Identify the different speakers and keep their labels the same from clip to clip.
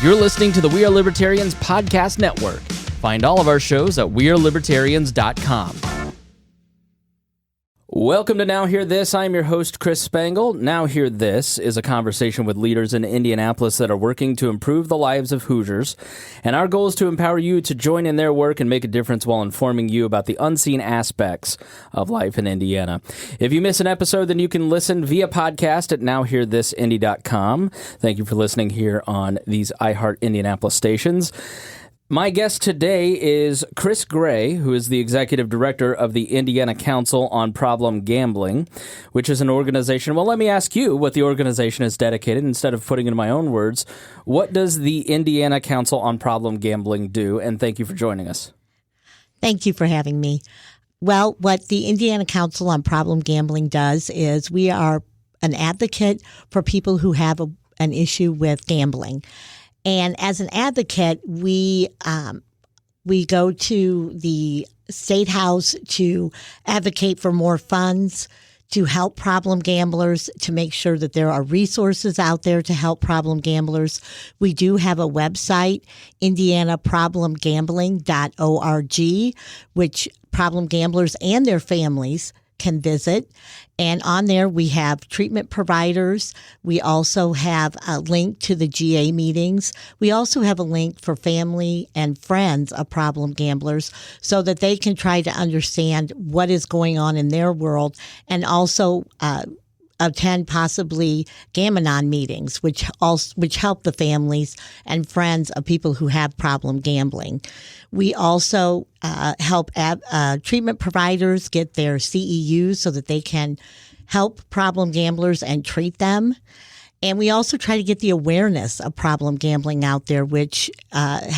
Speaker 1: You're listening to the We Are Libertarians podcast network. Find all of our shows at wearelibertarians.com. Welcome to Now Hear This. I'm your host, Chris Spangle. Now Hear This is a conversation with leaders in Indianapolis that are working to improve the lives of Hoosiers. And our goal is to empower you to join in their work and make a difference while informing you about the unseen aspects of life in Indiana. If you miss an episode, then you can listen via podcast at nowhearthisindy.com. Thank you for listening here on these iHeart Indianapolis stations. My guest today is Chris Gray, who is the executive director of the Indiana Council on Problem Gambling, which is an organization. Well, let me ask you what the organization is dedicated. Instead of putting it in my own words, what does the Indiana Council on Problem Gambling do? And thank you for joining us.
Speaker 2: Thank you for having me. Well, what the Indiana Council on Problem Gambling does is we are an advocate for people who have an issue with gambling. And as an advocate, we go to the State House to advocate for more funds to help problem gamblers, to make sure that there are resources out there to help problem gamblers. We do have a website, indianaproblemgambling.org, which problem gamblers and their families can visit. And on there, we have treatment providers. We also have a link to the GA meetings. We also have a link for family and friends of problem gamblers so that they can try to understand what is going on in their world, and also attend possibly Gam-Anon meetings, which help the families and friends of people who have problem gambling. We also help treatment providers get their CEUs so that they can help problem gamblers and treat them. And we also try to get the awareness of problem gambling out there, which I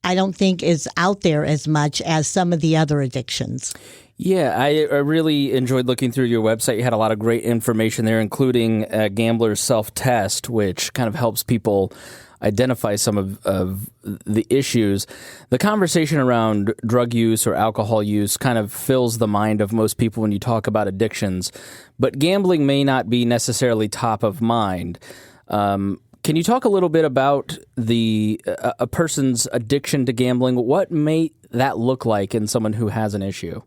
Speaker 2: don't think is out there as much as some of the other addictions.
Speaker 1: Yeah, I really enjoyed looking through your website. You had a lot of great information there, including Gambler's Self-Test, which kind of helps people identify some of the issues. The conversation around drug use or alcohol use kind of fills the mind of most people when you talk about addictions, but gambling may not be necessarily top of mind. Can you talk a little bit about a person's addiction to gambling? What may that look like in someone who has an issue?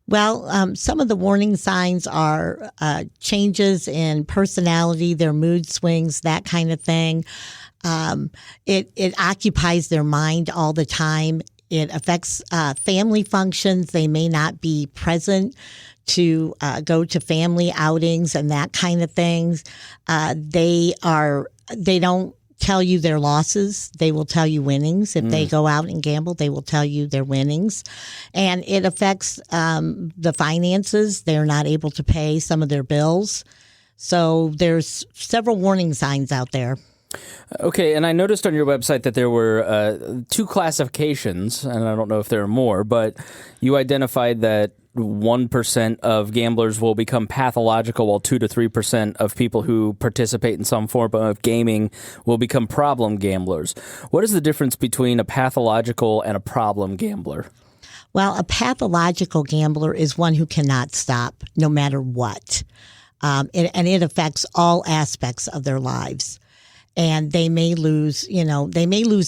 Speaker 2: Well, some of the warning signs are changes in personality, their mood swings, that kind of thing. It occupies their mind all the time. It affects family functions. They may not be present to go to family outings and that kind of things. They don't tell you their losses. They will tell you winnings. If they go out and gamble, they will tell you their winnings. And it affects the finances. They're not able to pay some of their bills. So there's several warning signs out there.
Speaker 1: Okay, and I noticed on your website that there were two classifications, and I don't know if there are more, but you identified that 1% of gamblers will become pathological, while 2 to 3% of people who participate in some form of gaming will become problem gamblers. What is the difference between a pathological and a problem gambler?
Speaker 2: Well, a pathological gambler is one who cannot stop no matter what. And it affects all aspects of their lives. And they may lose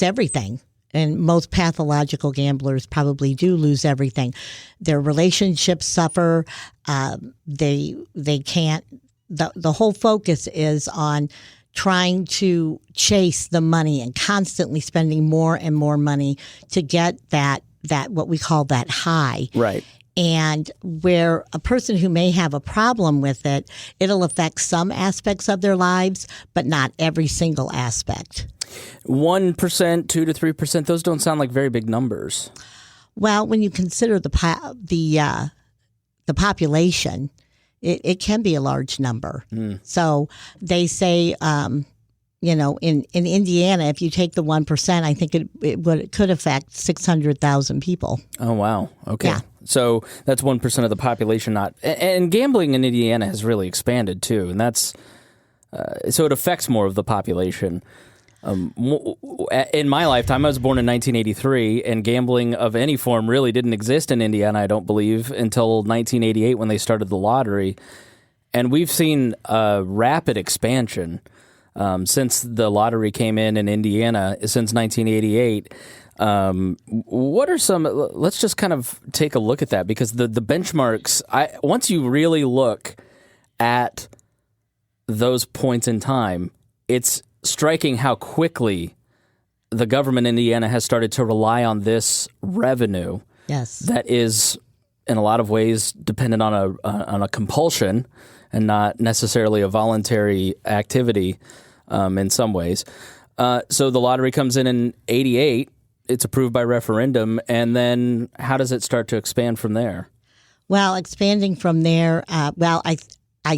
Speaker 2: everything. And most pathological gamblers probably do lose everything. Their relationships suffer. They can't. The whole focus is on trying to chase the money and constantly spending more and more money to get that what we call that high.
Speaker 1: Right.
Speaker 2: And where a person who may have a problem with it, it'll affect some aspects of their lives, but not every single aspect.
Speaker 1: 1%, 2 to 3%, those don't sound like very big numbers.
Speaker 2: Well, when you consider the population, it can be a large number. So they say, in Indiana, if you take the 1%, I think it could affect 600,000 people.
Speaker 1: Oh, wow. Okay.
Speaker 2: Yeah.
Speaker 1: So that's 1% of the population. And gambling in Indiana has really expanded too, and that's so it affects more of the population. In my lifetime, I was born in 1983, and gambling of any form really didn't exist in Indiana, I don't believe, until 1988 when they started the lottery. And we've seen a rapid expansion. since the lottery came in Indiana since 1988. What are some? Let's just kind of take a look at that, because the benchmarks. Once you really look at those points in time, it's striking how quickly the government in Indiana has started to rely on this revenue.
Speaker 2: Yes,
Speaker 1: that is in a lot of ways dependent on a compulsion and not necessarily a voluntary activity in some ways. So the lottery comes in 88. It's approved by referendum, and then how does it start to expand from there?
Speaker 2: Well, expanding from there, I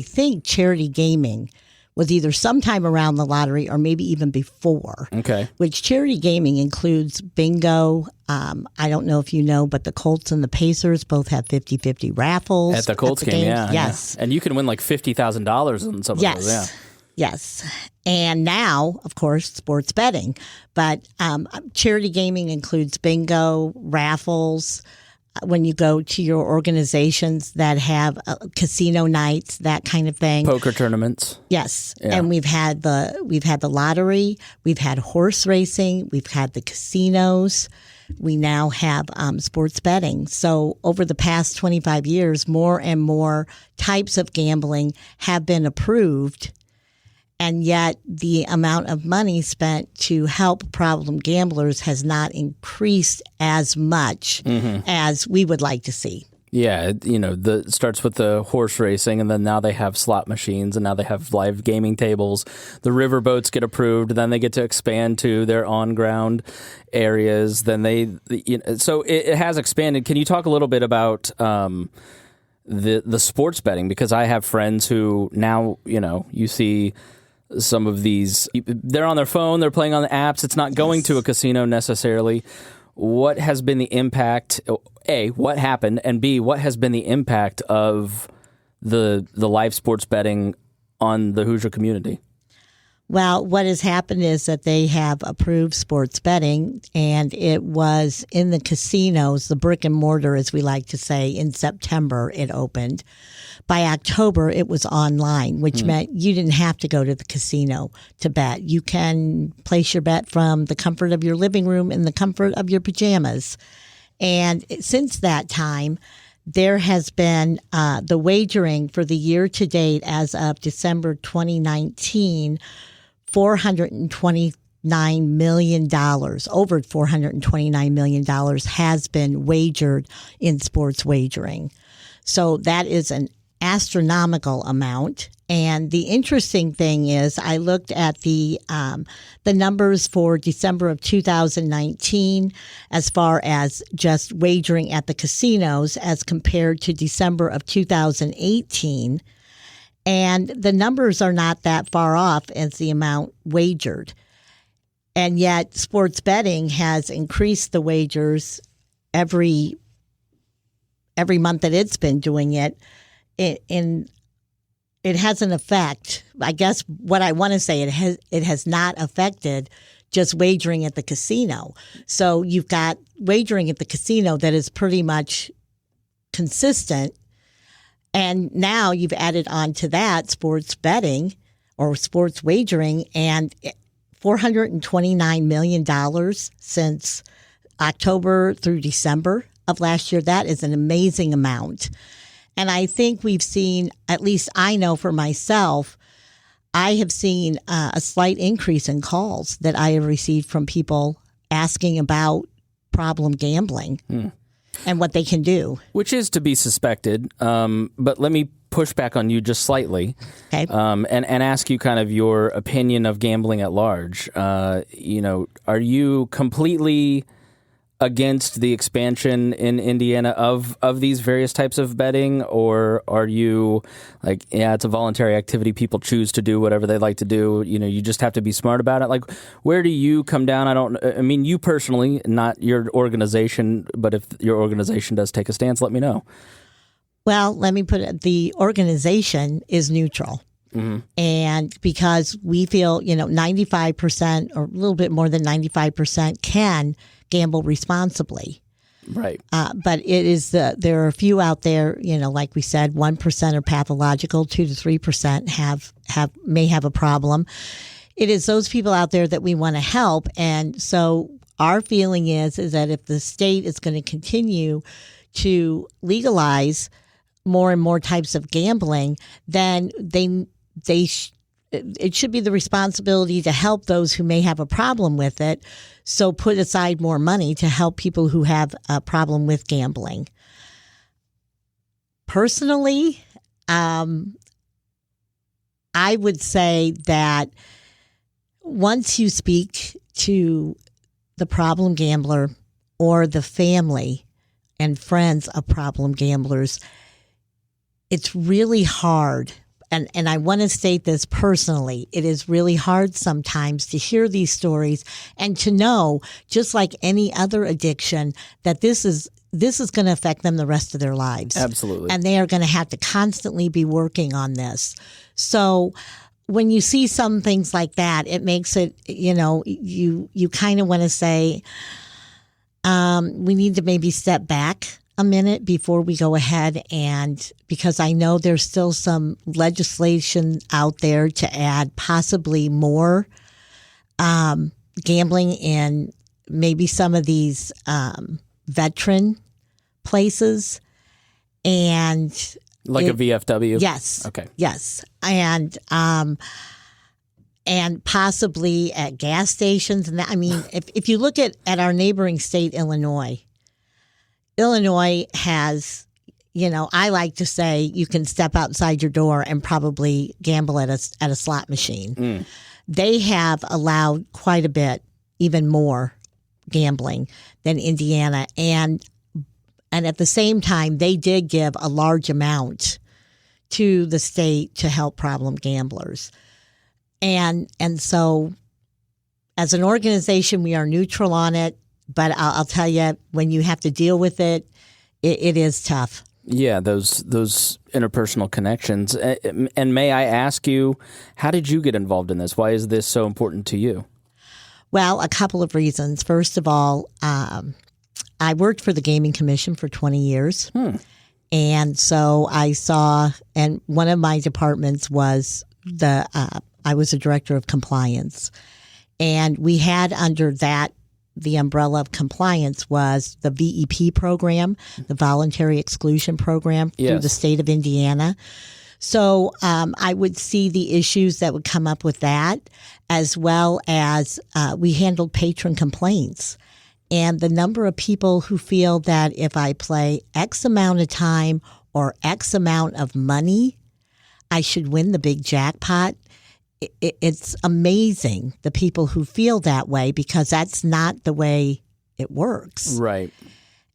Speaker 2: think charity gaming was either sometime around the lottery or maybe even before.
Speaker 1: Okay.
Speaker 2: Which charity gaming includes bingo. I don't know if you know, but the Colts and the Pacers both have 50-50 raffles.
Speaker 1: At the Colts game, yeah.
Speaker 2: Yes.
Speaker 1: Yeah. And you can win like $50,000 in some of those, yeah.
Speaker 2: Yes. And now, of course, sports betting. But charity gaming includes bingo, raffles. When you go to your organizations that have casino nights, that kind of thing.
Speaker 1: Poker tournaments.
Speaker 2: Yes.
Speaker 1: Yeah.
Speaker 2: And we've had the lottery, we've had horse racing, we've had the casinos. We now have sports betting. So over the past 25 years, more and more types of gambling have been approved. And yet the amount of money spent to help problem gamblers has not increased as much as we would like to see.
Speaker 1: Yeah, it starts with the horse racing, and then now they have slot machines, and now they have live gaming tables. The river boats get approved, then they get to expand to their on-ground areas. Then so it has expanded. Can you talk a little bit about the sports betting? Because I have friends who now, you see some of these, they're on their phone, they're playing on the apps. It's not going to a casino necessarily. What has been the impact? A, what happened? And B, what has been the impact of the live sports betting on the Hoosier community?
Speaker 2: Well, what has happened is that they have approved sports betting, and it was in the casinos, the brick and mortar, as we like to say. In September, it opened. By October, it was online, which meant you didn't have to go to the casino to bet. You can place your bet from the comfort of your living room in the comfort of your pajamas. And since that time, there has been the wagering for the year to date as of December 2019, $429 million, over $429 million has been wagered in sports wagering. So that is an astronomical amount. And the interesting thing is, I looked at the numbers for December of 2019 as far as just wagering at the casinos as compared to December of 2018. And the numbers are not that far off as the amount wagered. And yet sports betting has increased the wagers every month that it's been doing it. It has an effect. I guess what I want to say, it has not affected just wagering at the casino. So you've got wagering at the casino that is pretty much consistent. And now you've added on to that sports betting or sports wagering, and $429 million since October through December of last year. That is an amazing amount. And I think we've seen, at least I know for myself, I have seen a slight increase in calls that I have received from people asking about problem gambling and what they can do. Which
Speaker 1: is to be suspected. But let me push back on you just slightly.
Speaker 2: Okay.
Speaker 1: And ask you kind of your opinion of gambling at large. Are you completely against the expansion in Indiana of these various types of betting, or are you like, yeah, it's a voluntary activity, people choose to do whatever they like to do, you just have to be smart about it? Like, where do you come down? I mean, you personally, not your organization, but if your organization does take a stance, let me know.
Speaker 2: Well, let me put it, the organization is neutral. Mm-hmm. And because we feel, 95% or a little bit more than 95% can gamble responsibly.
Speaker 1: Right.
Speaker 2: But it is there are a few out there, like we said, 1% are pathological, 2 to 3% may have a problem. it is those people out there that we want to help. And so our feeling is that if the state is going to continue to legalize more and more types of gambling, then it should be the responsibility to help those who may have a problem with it. So put aside more money to help people who have a problem with gambling. Personally, I would say that once you speak to the problem gambler or the family and friends of problem gamblers, it's really hard. And I want to state this personally. It is really hard sometimes to hear these stories and to know, just like any other addiction, that this is going to affect them the rest of their lives.
Speaker 1: Absolutely.
Speaker 2: And they are going to have to constantly be working on this. So when you see some things like that, it makes it, you kind of want to say, we need to maybe step back a minute before we go ahead, and because I know there's still some legislation out there to add possibly more gambling in maybe some of these veteran places, and
Speaker 1: like a VFW.
Speaker 2: Yes.
Speaker 1: Okay.
Speaker 2: Yes, and possibly at gas stations, and that, I mean, if you look at our neighboring state, Illinois has, I like to say you can step outside your door and probably gamble at a slot machine. They have allowed quite a bit, even more gambling than Indiana. And at the same time, they did give a large amount to the state to help problem gamblers. And so as an organization, we are neutral on it. But I'll tell you, when you have to deal with it, it is tough.
Speaker 1: Yeah, those interpersonal connections. And may I ask you, how did you get involved in this? Why is this so important to you?
Speaker 2: Well, a couple of reasons. First of all, I worked for the Gaming Commission for 20 years. And so I saw, and one of my departments was I was a director of compliance. And we had under that, the umbrella of compliance was the VEP program, the Voluntary Exclusion Program through the state of Indiana. So I would see the issues that would come up with that, as well as we handled patron complaints. And the number of people who feel that if I play X amount of time or X amount of money, I should win the big jackpot. It's amazing, the people who feel that way, because that's not the way it works.
Speaker 1: Right.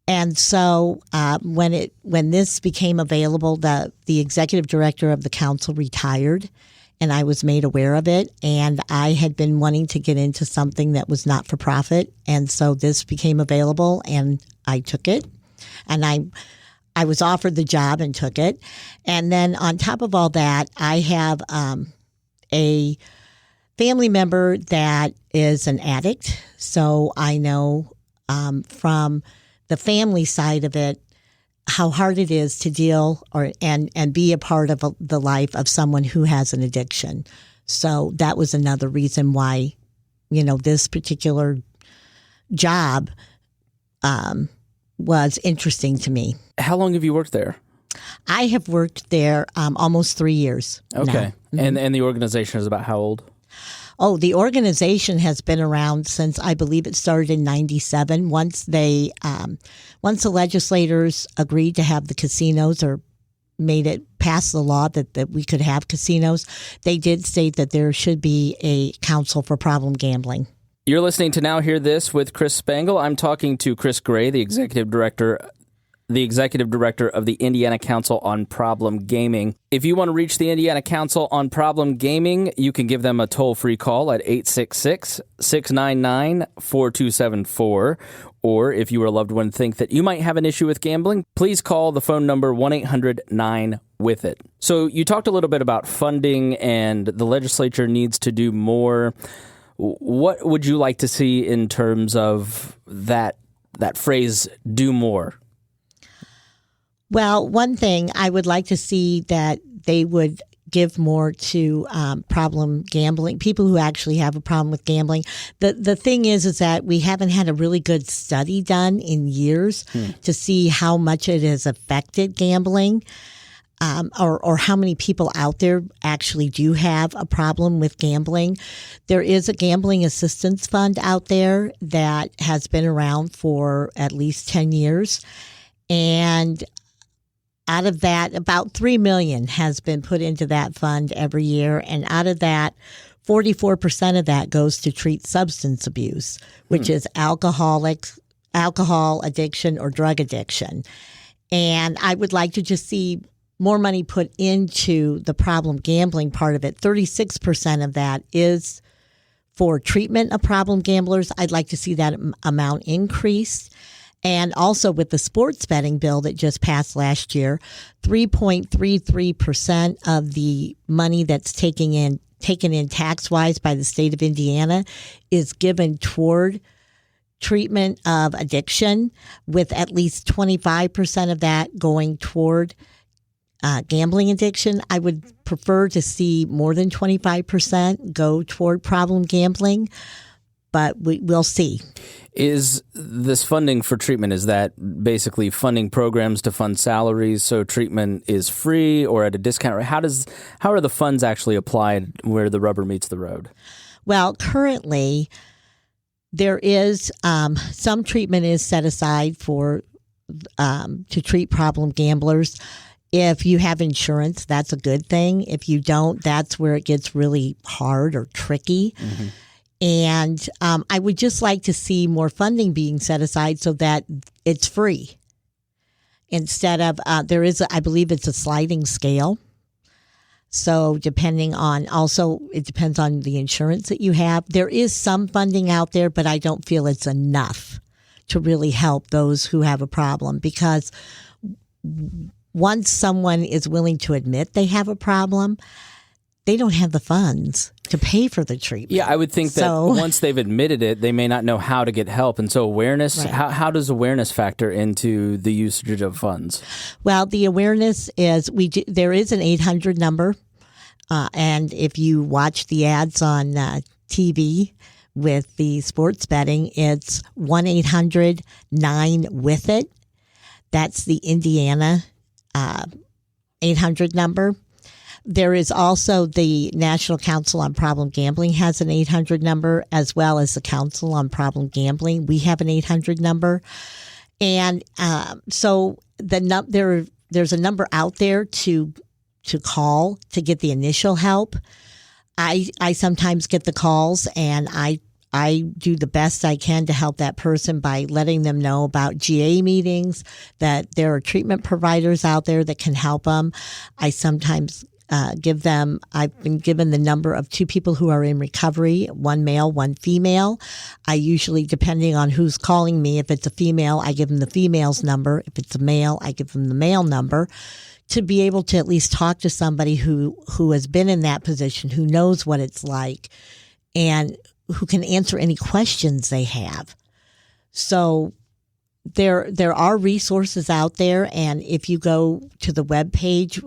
Speaker 2: And so when this became available, the executive director of the council retired, and I was made aware of it. And I had been wanting to get into something that was not for profit. And so this became available, and I took it. And I was offered the job and took it. And then on top of all that, I have a family member that is an addict. So I know from the family side of it how hard it is to deal and be a part of the life of someone who has an addiction. So that was another reason why, this particular job was interesting to me.
Speaker 1: How long have you worked there?
Speaker 2: I have worked there almost 3 years.
Speaker 1: Okay.
Speaker 2: Now.
Speaker 1: And the organization is about how old?
Speaker 2: Oh, the organization has been around since, I believe it started in 97. Once the legislators agreed to have the casinos, or made it pass the law that we could have casinos, they did state that there should be a council for problem gambling.
Speaker 1: You're listening to Now Hear This with Chris Spangle. I'm talking to Chris Gray, the executive director of the Indiana Council on Problem Gaming. If you want to reach the Indiana Council on Problem Gaming, you can give them a toll-free call at 866-699-4274. Or if you or a loved one think that you might have an issue with gambling, please call the phone number 1-800-9-WITH-IT. So you talked a little bit about funding, and the legislature needs to do more. What would you like to see in terms of that phrase, do more?
Speaker 2: Well, one thing I would like to see that they would give more to problem gambling, people who actually have a problem with gambling. The thing is that we haven't had a really good study done in years to see how much it has affected gambling. Or how many people out there actually do have a problem with gambling. There is a gambling assistance fund out there that has been around for at least 10 years. And out of that, about $3 million has been put into that fund every year. And out of that, 44% of that goes to treat substance abuse, which is alcohol addiction or drug addiction. And I would like to just see more money put into the problem gambling part of it. 36% of that is for treatment of problem gamblers. I'd like to see that amount increased. And also with the sports betting bill that just passed last year, 3.33% of the money that's taken in tax-wise by the state of Indiana is given toward treatment of addiction, with at least 25% of that going toward gambling addiction. I would prefer to see more than 25% go toward problem gambling, but we'll see.
Speaker 1: Is this funding for treatment, is that basically funding programs to fund salaries so treatment is free or at a discount? How are the funds actually applied where the rubber meets the road?
Speaker 2: Well, currently there is some treatment is set aside for to treat problem gamblers. If you have insurance, that's a good thing. If you don't, that's where it gets really hard or tricky. Mm-hmm. And I would just like to see more funding being set aside so that it's free. Instead of, I believe it's a sliding scale. So it depends on the insurance that you have. There is some funding out there, but I don't feel it's enough to really help those who have a problem, because once someone is willing to admit they have a problem, they don't have the funds to pay for the treatment.
Speaker 1: Yeah, I would think that once they've admitted it, they may not know how to get help. And so awareness, right. How does awareness factor into the usage of funds? Well,
Speaker 2: the awareness is there is an 800 number. And if you watch the ads on TV with the sports betting, it's 1-800-9-WITH-IT. That's the Indiana 800 number. There is also the National Council on Problem Gambling has an 800 number, as well as the Council on Problem Gambling. We have an 800 number. And so there's a number out there to call to get the initial help. I sometimes get the calls, and I do the best I can to help that person by letting them know about GA meetings, that there are treatment providers out there that can help them. I sometimes I've been given the number of 2 people who are in recovery, 1 male, 1 female. I usually, depending on who's calling me, if it's a female, I give them the female's number. If it's a male, I give them the male number, to be able to at least talk to somebody who has been in that position, who knows what it's like, and who can answer any questions they have. So there are resources out there, and if you go to the web page,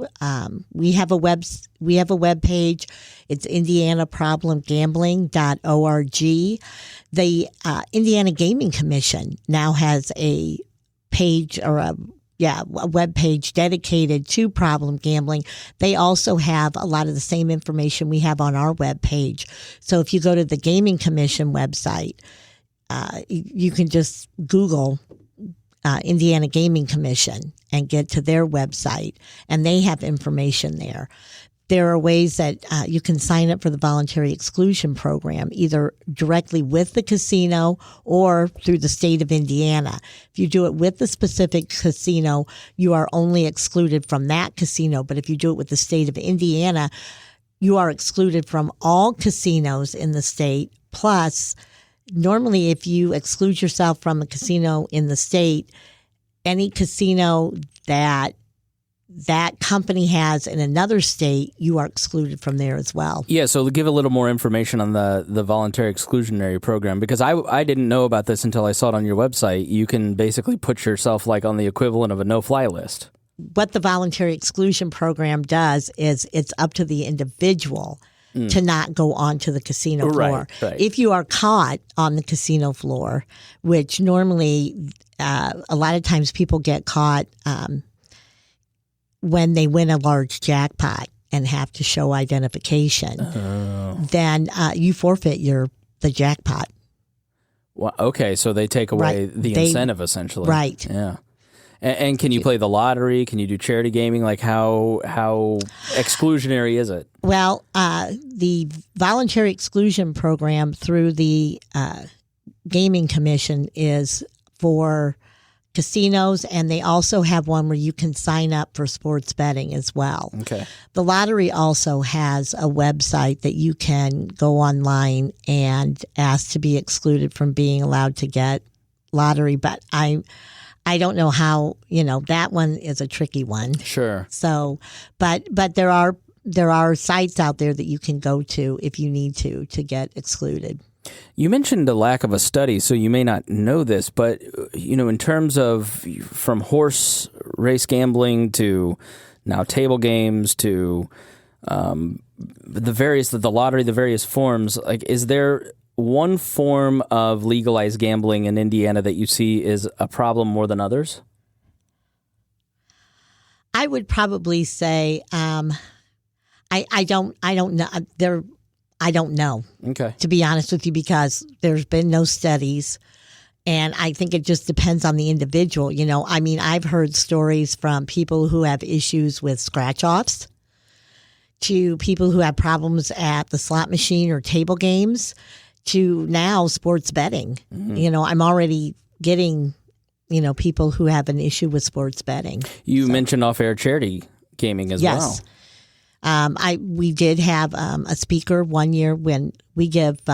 Speaker 2: we have a web page. It's indianaproblemgambling.org. The Indiana Gaming Commission now has a page, or a web page dedicated to problem gambling. They also have a lot of the same information we have on our web page. So if you go to the Gaming Commission website, you can just Google Indiana Gaming Commission and get to their website, and they have information there. There are ways that you can sign up for the voluntary exclusion program, either directly with the casino or through the state of Indiana. If you do it with the specific casino, you are only excluded from that casino. But if you do it with the state of Indiana, you are excluded from all casinos in the state. Plus, normally, if you exclude yourself from a casino in the state, any casino that company has in another state, you are excluded from there as well.
Speaker 1: Yeah, so give a little more information on the voluntary exclusionary program, because I didn't know about this until I saw it on your website. You can basically put yourself like on the equivalent of a no-fly list.
Speaker 2: what the voluntary exclusion program does is it's up to the individual to not go onto the casino floor.
Speaker 1: Right.
Speaker 2: If you are caught on the casino floor, which normally a lot of times people get caught when they win a large jackpot and have to show identification, then you forfeit the jackpot.
Speaker 1: Well, okay, so they take away the incentive, essentially.
Speaker 2: Right.
Speaker 1: Yeah. And can you play the lottery? Can you do charity gaming? Like how exclusionary is it?
Speaker 2: Well, the voluntary exclusion program through the Gaming Commission is for casinos, and they also have one where you can sign up for sports betting as well.
Speaker 1: Okay.
Speaker 2: The lottery also has a website that you can go online and ask to be excluded from being allowed to get lottery, but I don't know how, that one is a tricky one.
Speaker 1: Sure.
Speaker 2: So, but there are sites out there that you can go to if you need to get excluded.
Speaker 1: You mentioned a lack of a study, so you may not know this, but in terms of from horse race gambling to now table games to the lottery, the various forms, like is there one form of legalized gambling in Indiana that you see is a problem more than others?
Speaker 2: I would probably say I don't know. I don't know.
Speaker 1: Okay.
Speaker 2: To be honest with you, because there's been no studies, and I think it just depends on the individual. I've heard stories from people who have issues with scratch-offs to people who have problems at the slot machine or table games to now sports betting. Mm-hmm. I'm already getting, people who have an issue with sports betting.
Speaker 1: You mentioned off-air charity gaming as well.
Speaker 2: Yes. We did have a speaker one year when we give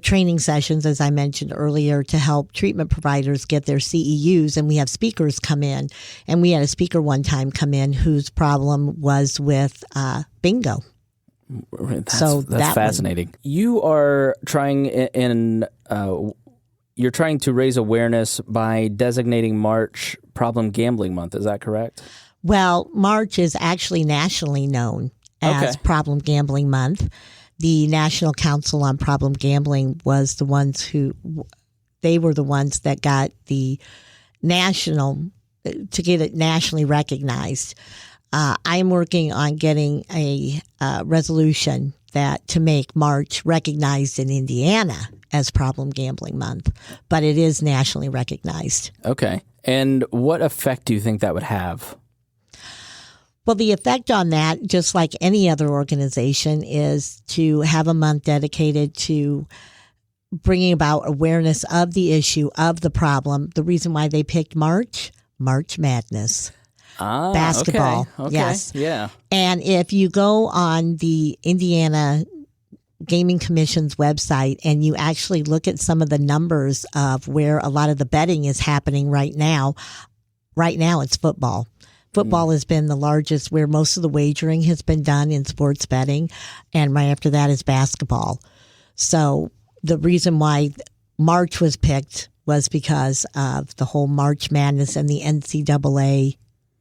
Speaker 2: training sessions, as I mentioned earlier, to help treatment providers get their CEUs, and we have speakers come in. And we had a speaker one time come in whose problem was with bingo.
Speaker 1: That's fascinating. You are trying you're trying to raise awareness by designating March Problem Gambling Month. Is that correct?
Speaker 2: Well, March is actually nationally known as Problem Gambling Month. The National Council on Problem Gambling was the ones that got to get it nationally recognized. I am working on getting a resolution to make March recognized in Indiana as Problem Gambling Month, but it is nationally recognized.
Speaker 1: Okay. And what effect do you think that would have?
Speaker 2: Well, the effect on that, just like any other organization, is to have a month dedicated to bringing about awareness of the issue, of the problem. The reason why they picked March Madness. Basketball.
Speaker 1: Okay.
Speaker 2: Yes.
Speaker 1: Yeah.
Speaker 2: And if you go on the Indiana Gaming Commission's website and you actually look at some of the numbers of where a lot of the betting is happening right now it's football. Football has been the largest, where most of the wagering has been done in sports betting, and right after that is basketball. So the reason why March was picked was because of the whole March Madness and the NCAA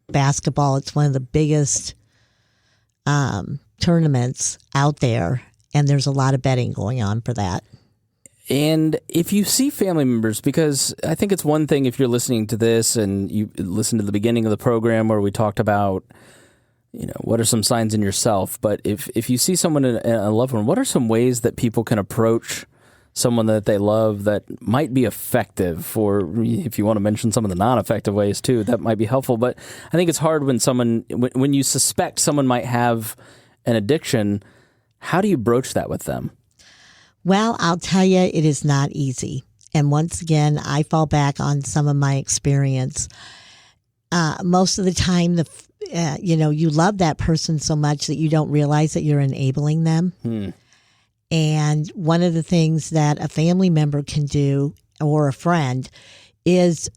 Speaker 2: basketball. It's one of the biggest tournaments out there, and there's a lot of betting going on for that.
Speaker 1: And if you see family members, because I think it's one thing if you're listening to this and you listen to the beginning of the program where we talked about, what are some signs in yourself? But if you see someone, a loved one, what are some ways that people can approach someone that they love that might be effective? Or if you want to mention some of the non-effective ways too, that might be helpful. But I think it's hard when you suspect someone might have an addiction, how do you broach that with them?
Speaker 2: Well, I'll tell you, it is not easy. And once again, I fall back on some of my experience. Most of the time, you love that person so much that you don't realize that you're enabling them. And one of the things that a family member can do, or a friend, is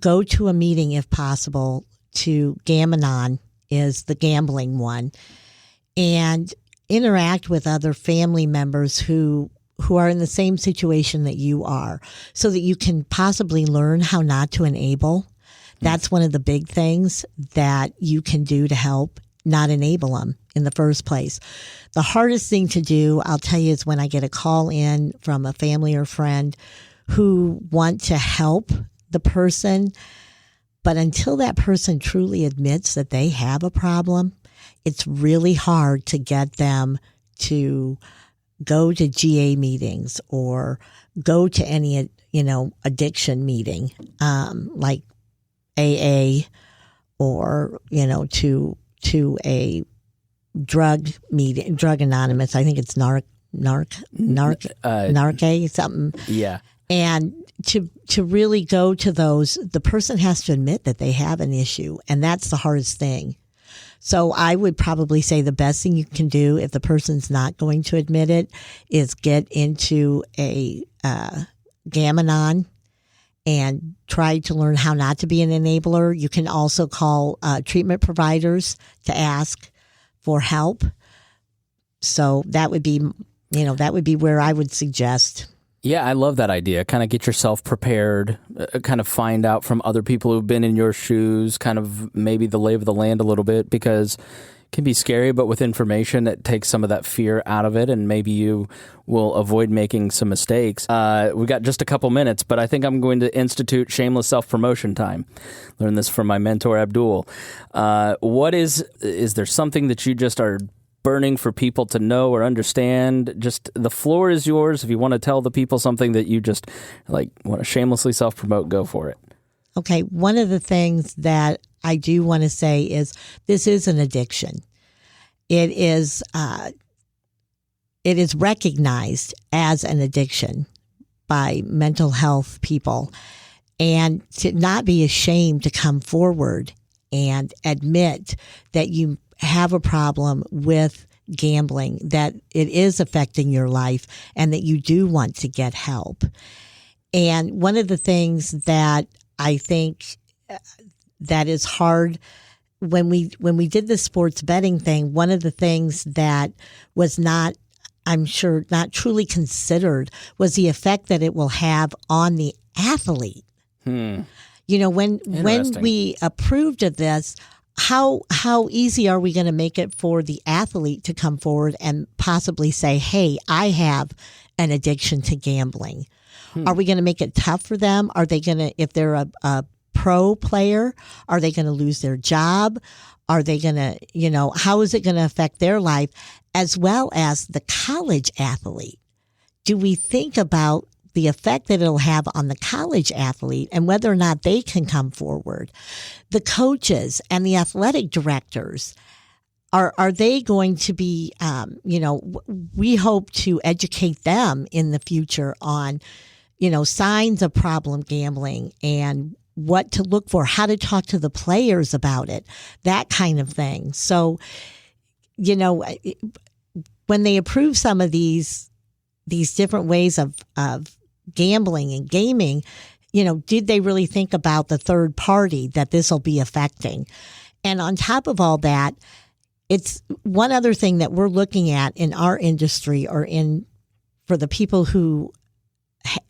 Speaker 2: go to a meeting if possible. To Gam-Anon is the gambling one, and interact with other family members who are in the same situation that you are, so that you can possibly learn how not to enable. That's one of the big things that you can do to help not enable them in the first place. The hardest thing to do, I'll tell you, is when I get a call in from a family or friend who want to help the person, but until that person truly admits that they have a problem, it's really hard to get them to go to GA meetings or go to any, addiction meeting, like AA or, to a drug meeting, Drug Anonymous. I think it's Narc, something.
Speaker 1: Yeah.
Speaker 2: And to really go to those, the person has to admit that they have an issue, and that's the hardest thing. So I would probably say the best thing you can do if the person's not going to admit it is get into a Gam-Anon and try to learn how not to be an enabler. You can also call treatment providers to ask for help. So that would be, where I would suggest.
Speaker 1: Yeah, I love that idea. Kind of get yourself prepared, kind of find out from other people who've been in your shoes, kind of maybe the lay of the land a little bit, because it can be scary, but with information, it takes some of that fear out of it, and maybe you will avoid making some mistakes. We got just a couple minutes, but I think I'm going to institute shameless self-promotion time. Learned this from my mentor, Abdul. Is there something that you just are burning for people to know or understand? Just the floor is yours. If you want to tell the people something that you just want to shamelessly self-promote, go for it.
Speaker 2: Okay. One of the things that I do want to say is this is an addiction. It is recognized as an addiction by mental health people, and to not be ashamed to come forward and admit that you have a problem with gambling, that it is affecting your life, and that you do want to get help. And one of the things that I think that is hard when we did the sports betting thing, one of the things that was not, I'm sure, not truly considered was the effect that it will have on the athlete. When we approved of this, how easy are we going to make it for the athlete to come forward and possibly say, hey, I have an addiction to gambling? Are we going to make it tough for them? Are they going to, if they're a pro player, are they going to lose their job? Are they going to, how is it going to affect their life, as well as the college athlete? Do we think about the effect that it'll have on the college athlete and whether or not they can come forward? The coaches and the athletic directors, are they going to be, we hope to educate them in the future on, signs of problem gambling and what to look for, how to talk to the players about it, that kind of thing. So, when they approve some of these different ways of gambling and gaming, did they really think about the third party that this will be affecting? And on top of all that, it's one other thing that we're looking at in our industry, or for the people who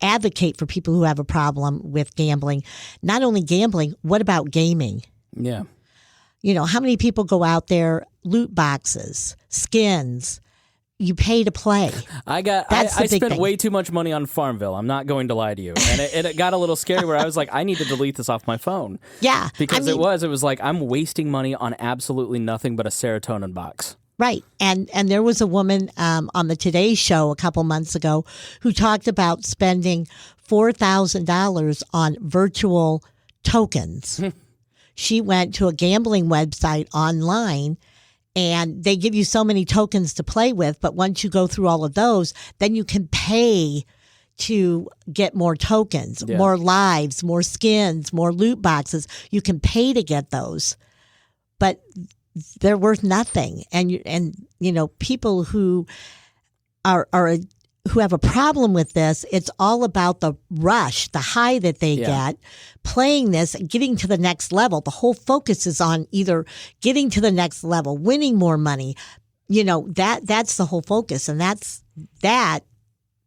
Speaker 2: advocate for people who have a problem with gambling. Not only gambling, what about gaming?
Speaker 1: Yeah.
Speaker 2: How many people go out there, loot boxes, skins, you pay to play. I
Speaker 1: spent way too much money on Farmville. I'm not going to lie to you. And it got a little scary where I was like, I need to delete this off my phone.
Speaker 2: Yeah.
Speaker 1: Because it was like, I'm wasting money on absolutely nothing but a serotonin box.
Speaker 2: Right. And there was a woman on the Today Show a couple months ago who talked about spending $4,000 on virtual tokens. She went to a gambling website online, and they give you so many tokens to play with. But once you go through all of those, then you can pay to get more tokens, more lives, more skins, more loot boxes. You can pay to get those, but they're worth nothing. And people who who have a problem with this, it's all about the rush, the high that they get playing this, getting to the next level. The whole focus is on either getting to the next level, winning more money. That's the whole focus. And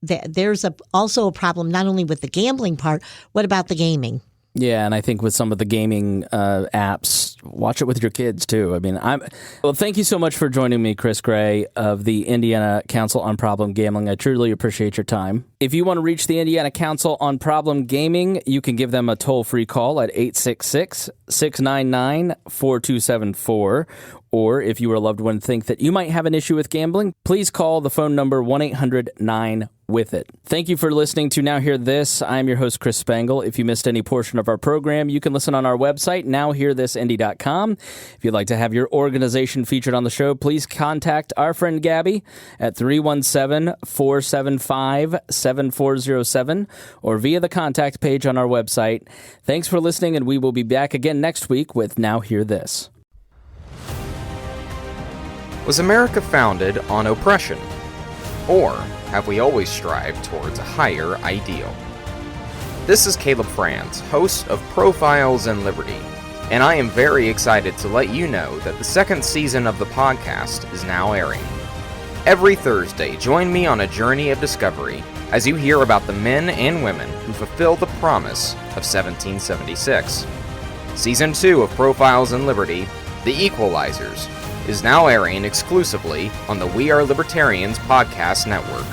Speaker 2: there's also a problem not only with the gambling part. What about the gaming?
Speaker 1: Yeah, and I think with some of the gaming apps, watch it with your kids too. I mean, well, thank you so much for joining me, Chris Gray of the Indiana Council on Problem Gambling. I truly appreciate your time. If you want to reach the Indiana Council on Problem Gaming, you can give them a toll-free call at 866-699-4274. Or if you or a loved one think that you might have an issue with gambling, please call the phone number 1-800-9-WITH-IT. Thank you for listening to Now Hear This. I'm your host, Chris Spangle. If you missed any portion of our program, you can listen on our website, nowhearthisindy.com. If you'd like to have your organization featured on the show, please contact our friend Gabby at 317-475-7407 or via the contact page on our website. Thanks for listening, and we will be back again next week with Now Hear This.
Speaker 3: Was America founded on oppression? Or have we always strived towards a higher ideal? This is Caleb Franz, host of Profiles in Liberty, and I am very excited to let you know that the second season of the podcast is now airing. Every Thursday, join me on a journey of discovery as you hear about the men and women who fulfilled the promise of 1776. Season 2 of Profiles in Liberty, The Equalizers, is now airing exclusively on the We Are Libertarians podcast network.